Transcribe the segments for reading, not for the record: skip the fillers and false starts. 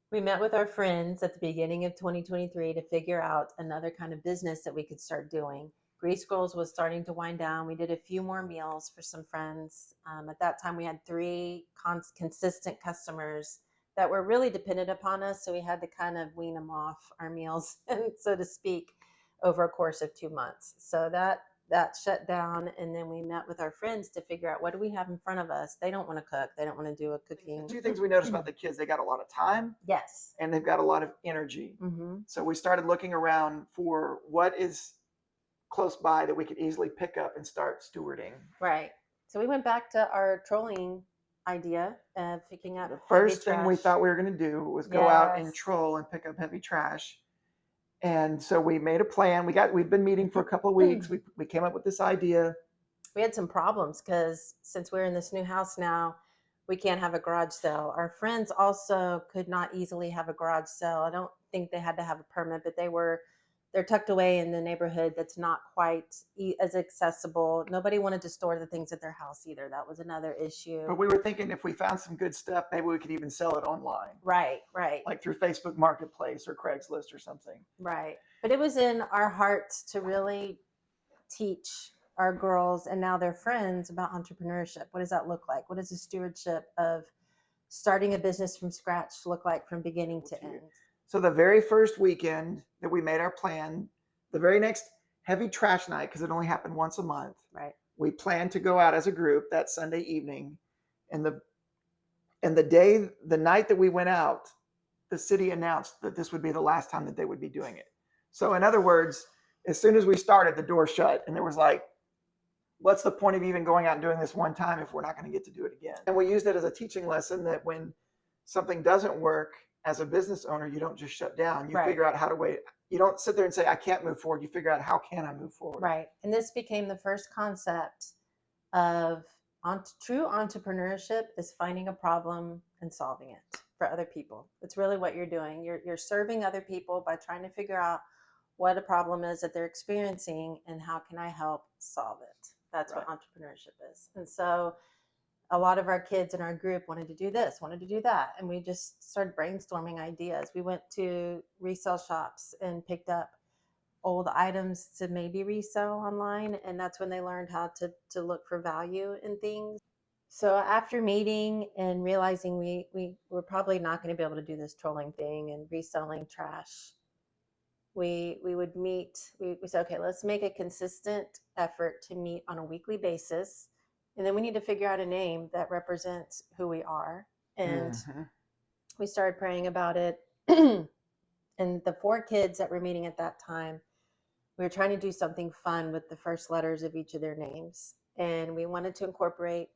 We met with our friends at the beginning of 2023 to figure out another kind of business that we could start doing. Grease Girls was starting to wind down. We did a few more meals for some friends. At that time, we had three consistent customers that were really dependent upon us. So we had to kind of wean them off our meals, so to speak, over a course of 2 months. So that shut down, and then we met with our friends to figure out what do we have in front of us. They don't want to cook. They don't want to do a cooking. Two things we noticed about the kids: they got a lot of time, Yes. and they've got a lot of energy. Mm-hmm. So we started looking around for what is close by that we could easily pick up and start stewarding. Right. So we went back to our trolling idea of picking up The first heavy thing we trash. thought we were going to do was go out and troll and pick up heavy trash. And so we made a plan. We've been meeting for a couple of weeks. We came up with this idea. We had some problems because since we're in this new house now, we can't have a garage sale. Our friends also could not easily have a garage sale. I don't think they had to have a permit, but they're tucked away in the neighborhood that's not quite as accessible. Nobody wanted to store the things at their house either. That was another issue. But we were thinking if we found some good stuff, maybe we could even sell it online. Right. Like through Facebook Marketplace or Craigslist or something. Right. But it was in our hearts to really teach our girls and now their friends about entrepreneurship. What does that look like? What does the stewardship of starting a business from scratch look like from beginning to end? So the very first weekend that we made our plan, the very next heavy trash night, because it only happened once a month, right? We planned to go out as a group that Sunday evening. And the night that we went out, the city announced that this would be the last time that they would be doing it. So in other words, as soon as we started, the door shut, and there was like, what's the point of even going out and doing this one time if we're not going to get to do it again? And we used it as a teaching lesson that when something doesn't work, as a business owner, you don't just shut down. You figure out how to wait. You don't sit there and say, I can't move forward. You figure out, how can I move forward? Right. And this became the first concept of true entrepreneurship is finding a problem and solving it for other people. It's really what you're doing. You're serving other people by trying to figure out what a problem is that they're experiencing and how can I help solve it. That's what entrepreneurship is. And so a lot of our kids in our group wanted to do this, wanted to do that. And we just started brainstorming ideas. We went to resale shops and picked up old items to maybe resell online. And that's when they learned how to look for value in things. So after meeting and realizing we were probably not going to be able to do this trolling thing and reselling trash, we would meet. We said, okay, let's make a consistent effort to meet on a weekly basis. And then we need to figure out a name that represents who we are. And we started praying about it. And the 4 kids that were meeting at that time, we were trying to do something fun with the first letters of each of their names. And we wanted to incorporate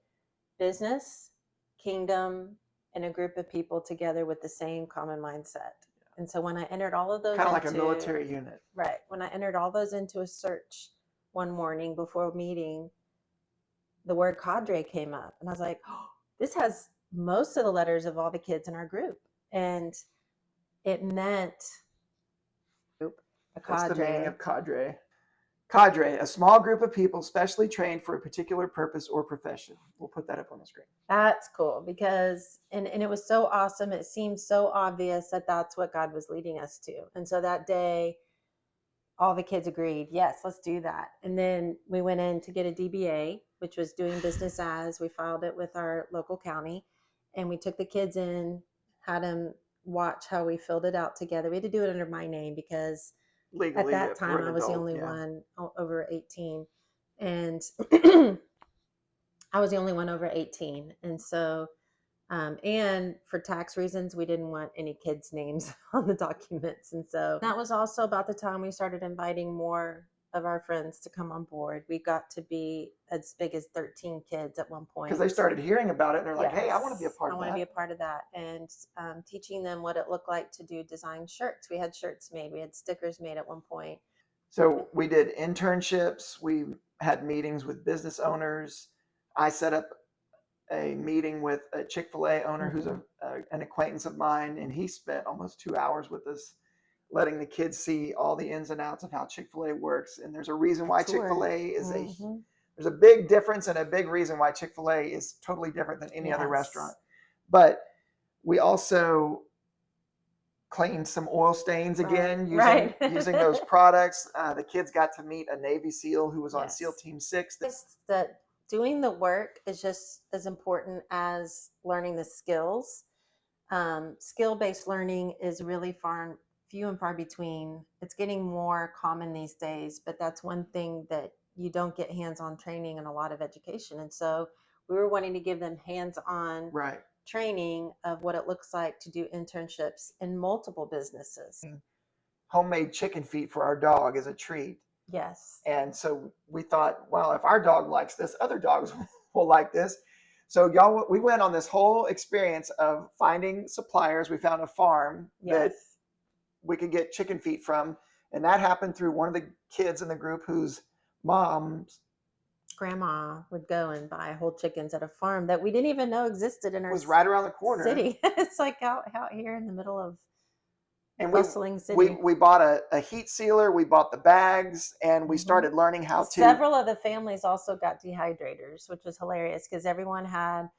business, kingdom, and a group of people together with the same common mindset. And so when I entered all of those kind of like a military unit. Right. When I entered all those into a search one morning before meeting, the word cadre came up. And I was like, oh, this has most of the letters of all the kids in our group. And it meant a cadre. That's the meaning of cadre. Cadre, a small group of people specially trained for a particular purpose or profession. We'll put that up on the screen. That's cool because, and it was so awesome. It seemed so obvious that that's what God was leading us to. And so that day, all the kids agreed, yes, let's do that. And then we went in to get a DBA, which was doing business as. We filed it with our local county, and we took the kids in, had them watch how we filled it out together. We had to do it under my name because legally, at that time I was the only one over 18. And I was the only one over 18. And so, and for tax reasons, we didn't want any kids' names on the documents. And so that was also about the time we started inviting more of our friends to come on board. We got to be as big as 13 kids at one point. Because they started hearing about it and they're like, hey, I want to be a part of that. I want to be a part of that. And teaching them what it looked like to do design shirts. We had shirts made. We had stickers made at one point. So we did internships. We had meetings with business owners. I set up a meeting with a Chick-fil-A owner who's an acquaintance of mine, and he spent almost 2 hours with us letting the kids see all the ins and outs of how Chick-fil-A works. And there's a reason why Chick-fil-A is there's a big difference and a big reason why Chick-fil-A is totally different than any other restaurant. But we also cleaned some oil stains Right, again right. using those products. The kids got to meet a Navy SEAL who was on SEAL Yes. Team 6. It's that doing the work is just as important as learning the skills. Skill-based learning is really few and far between. It's getting more common these days, but that's one thing that you don't get hands-on training in a lot of education. And so we were wanting to give them hands-on Right. training of what it looks like to do internships in multiple businesses. Homemade chicken feet for our dog as a treat. Yes. And so we thought, well, if our dog likes this, other dogs will like this. So y'all, we went on this whole experience of finding suppliers. We found a farm that Yes. we could get chicken feet from. And that happened through one of the kids in the group whose mom Grandma would go and buy whole chickens at a farm that we didn't even know existed in our was right around the corner. city. It's like out here in the middle of And bustling city. we bought a heat sealer, we bought the bags, and we Mhm. started learning how to. Several of the families also got dehydrators, which was hilarious because everyone had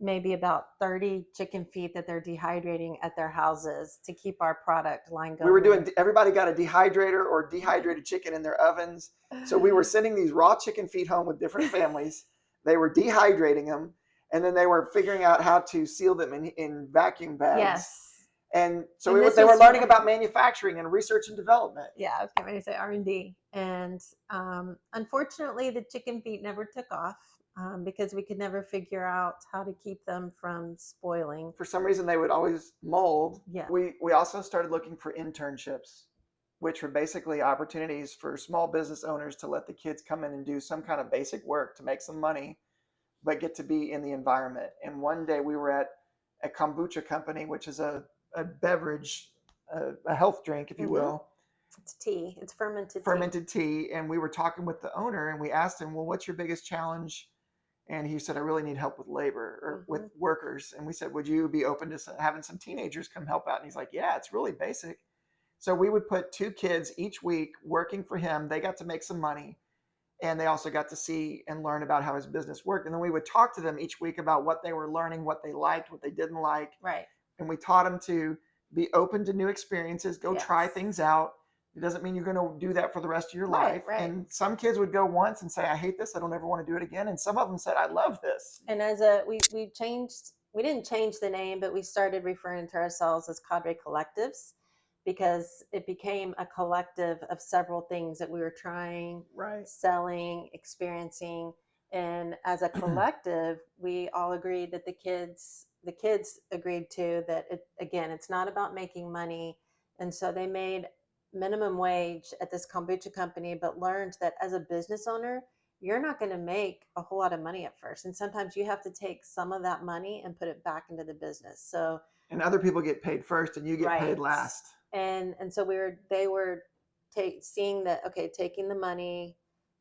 maybe about 30 chicken feet that they're dehydrating at their houses to keep our product line going. We were doing, everybody got a dehydrator or dehydrated chicken in their ovens. So we were sending these raw chicken feet home with different families. They were dehydrating them, and then they were figuring out how to seal them in vacuum bags. Yes. And so And they were learning about manufacturing and research and development. Yeah, I was getting ready to say R&D. And unfortunately, the chicken feet never took off because we could never figure out how to keep them from spoiling. For some reason, they would always mold. Yeah. We also started looking for internships, which were basically opportunities for small business owners to let the kids come in and do some kind of basic work to make some money, but get to be in the environment. And one day we were at a kombucha company, which is a beverage, a health drink, if you will. It's tea. It's fermented tea. And we were talking with the owner, and we asked him, well, what's your biggest challenge? And he said, I really need help with labor or with workers. And we said, would you be open to having some teenagers come help out? And he's like, yeah, it's really basic. So we would put 2 kids each week working for him. They got to make some money, and they also got to see and learn about how his business worked. And then we would talk to them each week about what they were learning, what they liked, what they didn't like. Right. And we taught them to be open to new experiences, go try things out. It doesn't mean you're going to do that for the rest of your life. Right. And some kids would go once and say, I hate this. I don't ever want to do it again. And some of them said, I love this. And as we didn't change the name, but we started referring to ourselves as cadre collectives because it became a collective of several things that we were trying, selling, experiencing. And as a collective, we all agreed that the kids agreed too that it's not about making money. And so they made minimum wage at this kombucha company, but learned that as a business owner, you're not going to make a whole lot of money at first. And sometimes you have to take some of that money and put it back into the business. So, and other people get paid first and you get paid last. And so they were seeing that, okay, taking the money,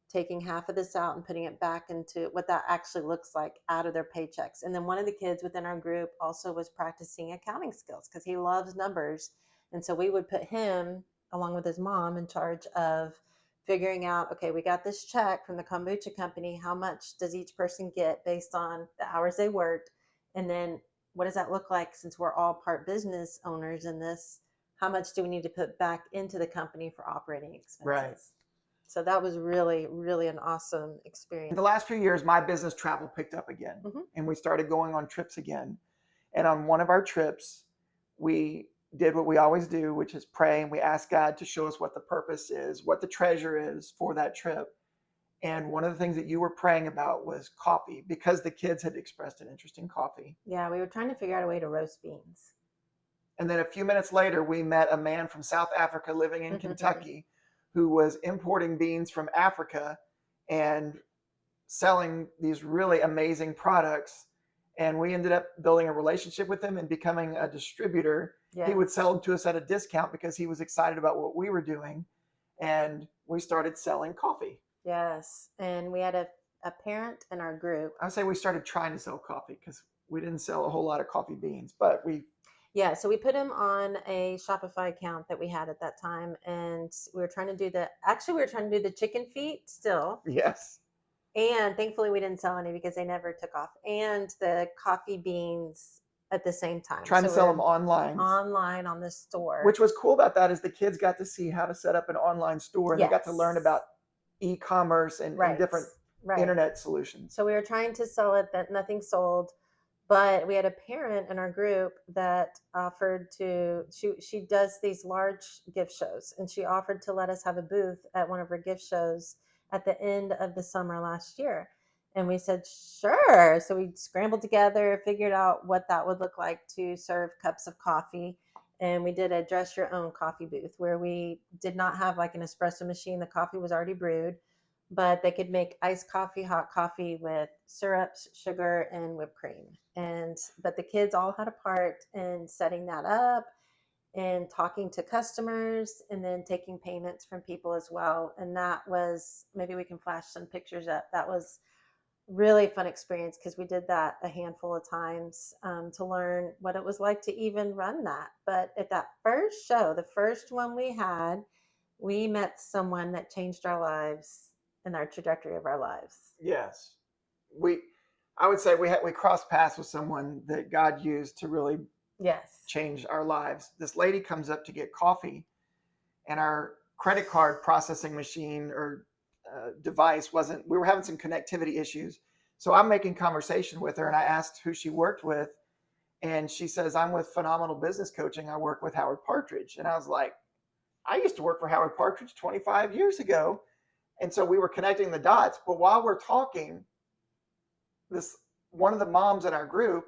taking half of this out and putting it back into what that actually looks like out of their paychecks. And then one of the kids within our group also was practicing accounting skills because he loves numbers. And so we would put him along with his mom in charge of figuring out, okay, we got this check from the kombucha company. How much does each person get based on the hours they worked? And then what does that look like since we're all part business owners in this? How much do we need to put back into the company for operating expenses? Right. So that was really, really an awesome experience. In the last few years, my business travel picked up again, and we started going on trips again. And on one of our trips, we did what we always do, which is pray, and we ask God to show us what the purpose is, what the treasure is for that trip. And one of the things that you were praying about was coffee, because the kids had expressed an interest in coffee. Yeah, we were trying to figure out a way to roast beans. And then a few minutes later, we met a man from South Africa living in Kentucky who was importing beans from Africa and selling these really amazing products. And we ended up building a relationship with him and becoming a distributor. Yeah. He would sell them to us at a discount because he was excited about what we were doing. And we started selling coffee. Yes. And we had a parent in our group. I would say we started trying to sell coffee because we didn't sell a whole lot of coffee beans, but yeah, so we put him on a Shopify account that we had at that time, and we were trying to do the chicken feet still. Yes. And thankfully we didn't sell any because they never took off. And the coffee beans at the same time. Trying to So sell we're them online. online on this store. Which was cool about that is the kids got to see how to set up an online store, and they got to learn about e-commerce and different internet solutions. So we were trying to sell it, that nothing sold, but we had a parent in our group that offered to, she does these large gift shows, and she offered to let us have a booth at one of her gift shows at the end of the summer last year. And we said, sure. So we scrambled together, figured out what that would look like to serve cups of coffee. And we did a dress your own coffee booth where we did not have like an espresso machine. The coffee was already brewed, but they could make iced coffee, hot coffee with syrups, sugar, and whipped cream. But the kids all had a part in setting that up and talking to customers and then taking payments from people as well. And that was, maybe we can flash some pictures up. That was really fun experience because we did that a handful of times to learn what it was like to even run that. But at that first show, the first one we had, we met someone that changed our lives and our trajectory of our lives. Yes. I would say we crossed paths with someone that God used to really change our lives. This lady comes up to get coffee, and our credit card processing machine or device we were having some connectivity issues. So I'm making conversation with her, and I asked who she worked with, and she says, I'm with Phenomenal Business Coaching. I work with Howard Partridge. And I was like, I used to work for Howard Partridge 25 years ago. And so we were connecting the dots. But while we're talking, one of the moms in our group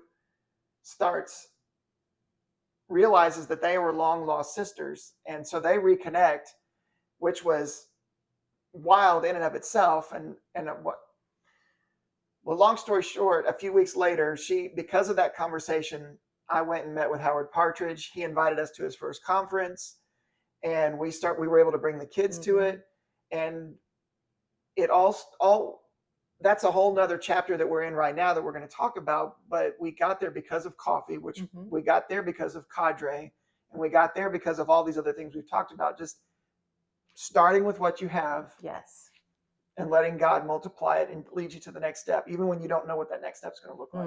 realizes that they were long lost sisters. And so they reconnect, which was wild in and of itself. Well, long story short, a few weeks later, because of that conversation, I went and met with Howard Partridge. He invited us to his first conference, and we were able to bring the kids to it. And it all that's a whole nother chapter that we're in right now that we're going to talk about. But we got there because of coffee, which we got there because of cadre, and we got there because of all these other things we've talked about. Just starting with what you have. Yes. And letting God multiply it and lead you to the next step, even when you don't know what that next step is going to look like.